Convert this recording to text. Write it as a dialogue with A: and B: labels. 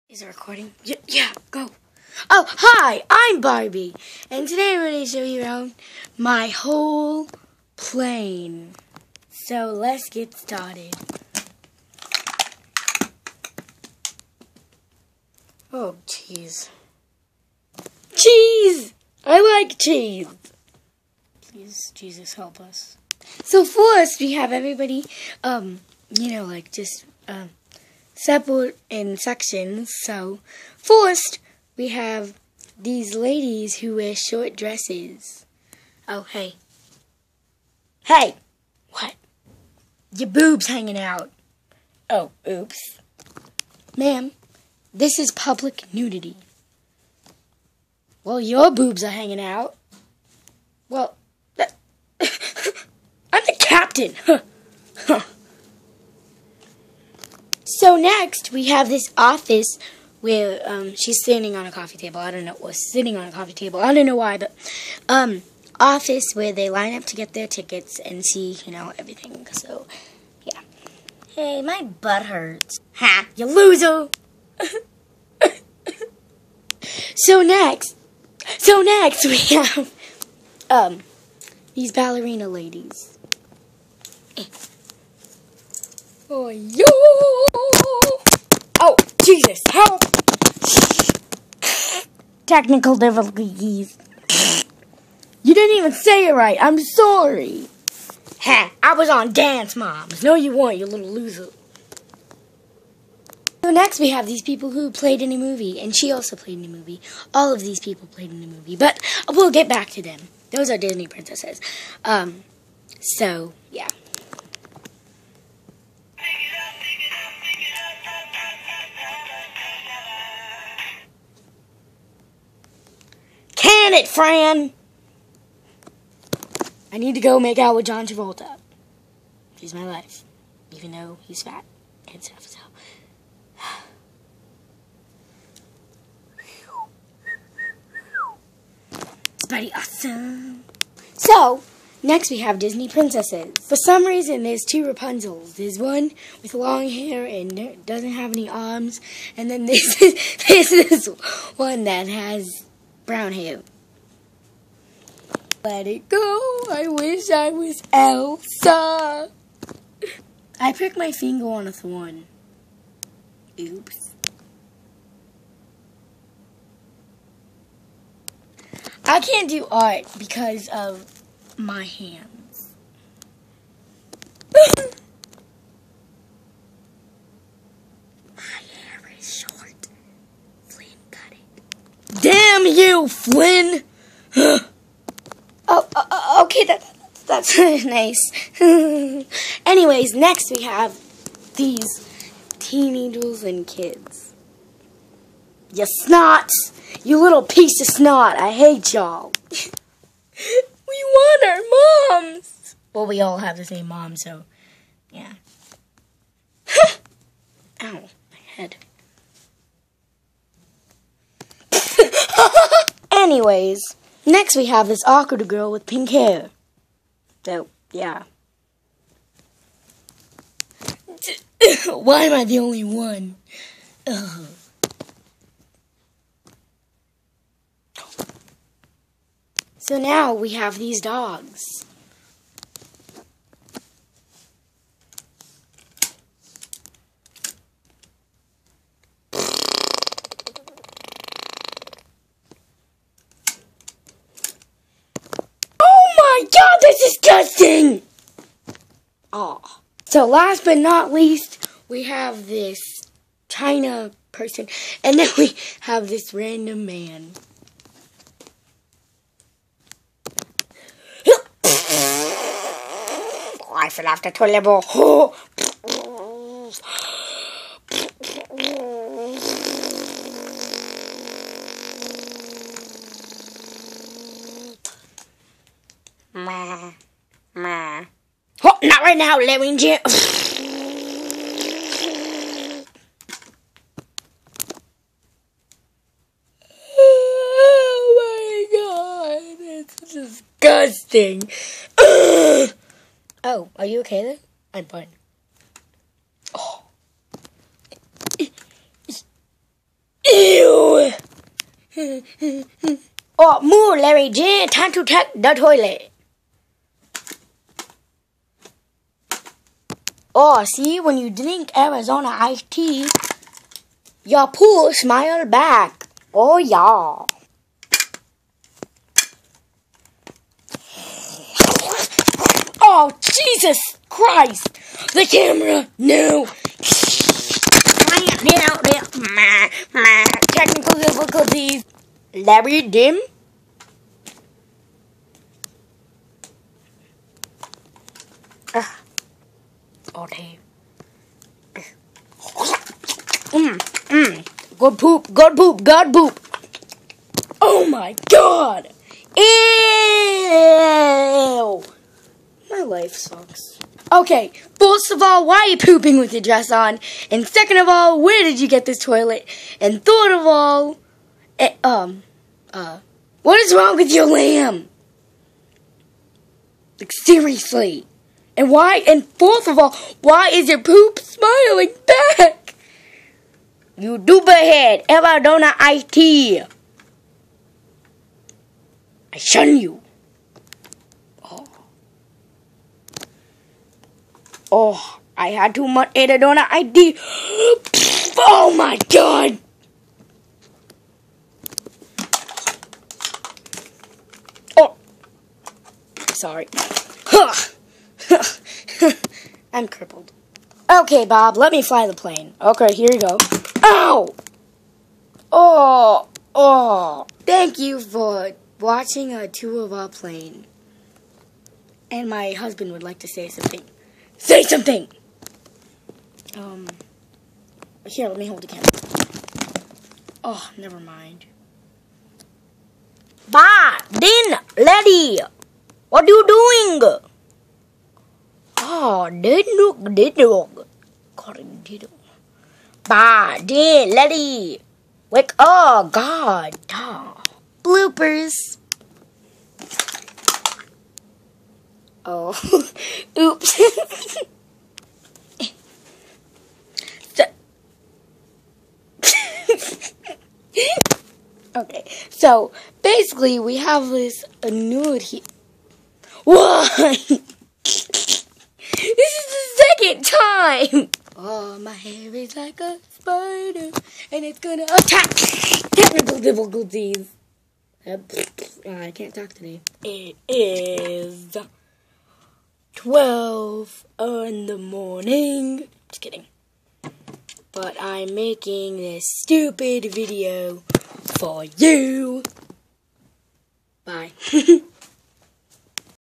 A: Is it recording? Yeah, go. Oh, hi, I'm Barbie, and today I'm going to show you around my whole plane. So let's get started. Oh, cheese. Cheese! I like cheese. Please, Jesus, help us. So first, we have everybody, separate in sections. So first, we have these ladies who wear short dresses. Oh, hey. Hey! What? Your boobs hanging out. Oh, oops. Ma'am, this is public nudity. Well, your boobs are hanging out. Well, I'm the captain. So next, we have this office where she's standing on a coffee table. I don't know, or sitting on a coffee table. I don't know why, but office where they line up to get their tickets and see, everything. So, yeah. Hey, my butt hurts. Ha, you loser. So next we have these ballerina ladies. Oh, yo! Oh, Jesus, help! Technical difficulties. You didn't even say it right. I'm sorry. Ha! I was on Dance Moms. No, you weren't, you little loser. So next we have these people who played in a movie, and she also played in a movie. All of these people played in a movie, but we'll get back to them. Those are Disney princesses. So, yeah. Can it, Fran? I need to go make out with John Travolta. He's my life. Even though he's fat and stuff, so. It's pretty awesome. So, next we have Disney princesses. For some reason, there's two Rapunzels. There's one with long hair and doesn't have any arms. And then there's this one that has brown hair. Let it go. I wish I was Elsa. I pricked my finger on a thorn. Oops. I can't do art because of my hands. My hair is short. Flynn cut it. Damn you, Flynn! Okay, that's nice. Anyways, next we have these teenagers and kids. You snots! You little piece of snot! I hate y'all. We want our moms! Well, we all have the same mom, so, yeah. Ow, my head. Anyways, next we have this awkward girl with pink hair. So, yeah. Why am I the only one? Ugh. So now we have these dogs. Oh my God, that's disgusting! Oh. So last but not least, we have this China person, and then we have this random man. I fell off the toilet bowl. Oh, not right now, Larry and Jim. Oh my God, it's disgusting. Oh, are you okay then? I'm fine. Oh. Oh, move, Larry J. Time to take the toilet. Oh, see, when you drink Arizona iced tea, your poo smile back. Oh, yeah. Oh, Jesus Christ. The camera. No. Technical difficulties. Larry Dim. Okay. Good poop, good poop, good poop. Oh my God. Ew. My life sucks. Okay, first of all, why are you pooping with your dress on? And second of all, where did you get this toilet? And third of all, what is wrong with your lamb? Like, seriously. And why, and fourth of all, why is your poop smiling back? You duperhead, Arizona iced tea. I shun you. Oh, I had too much Arizona iced tea. Oh my God. Oh, sorry. I'm crippled. Okay, Bob, let me fly the plane. Okay, here you go. Ow! Oh. Thank you for watching a tour of our plane. And my husband would like to say something. Say something! Here, let me hold the camera. Oh, never mind. Ba! Din! Lady! What are you doing? Oh, did look. Ba! Din! Lady! Wake up! God! Bloopers! Oh. Oops. Okay, so basically we have this annuity. Why? This is the second time. Oh, my hair is like a spider, and it's gonna attack. Technical difficulties. I can't talk today. It is 12 in the morning. Just kidding. But I'm making this stupid video for you. Bye.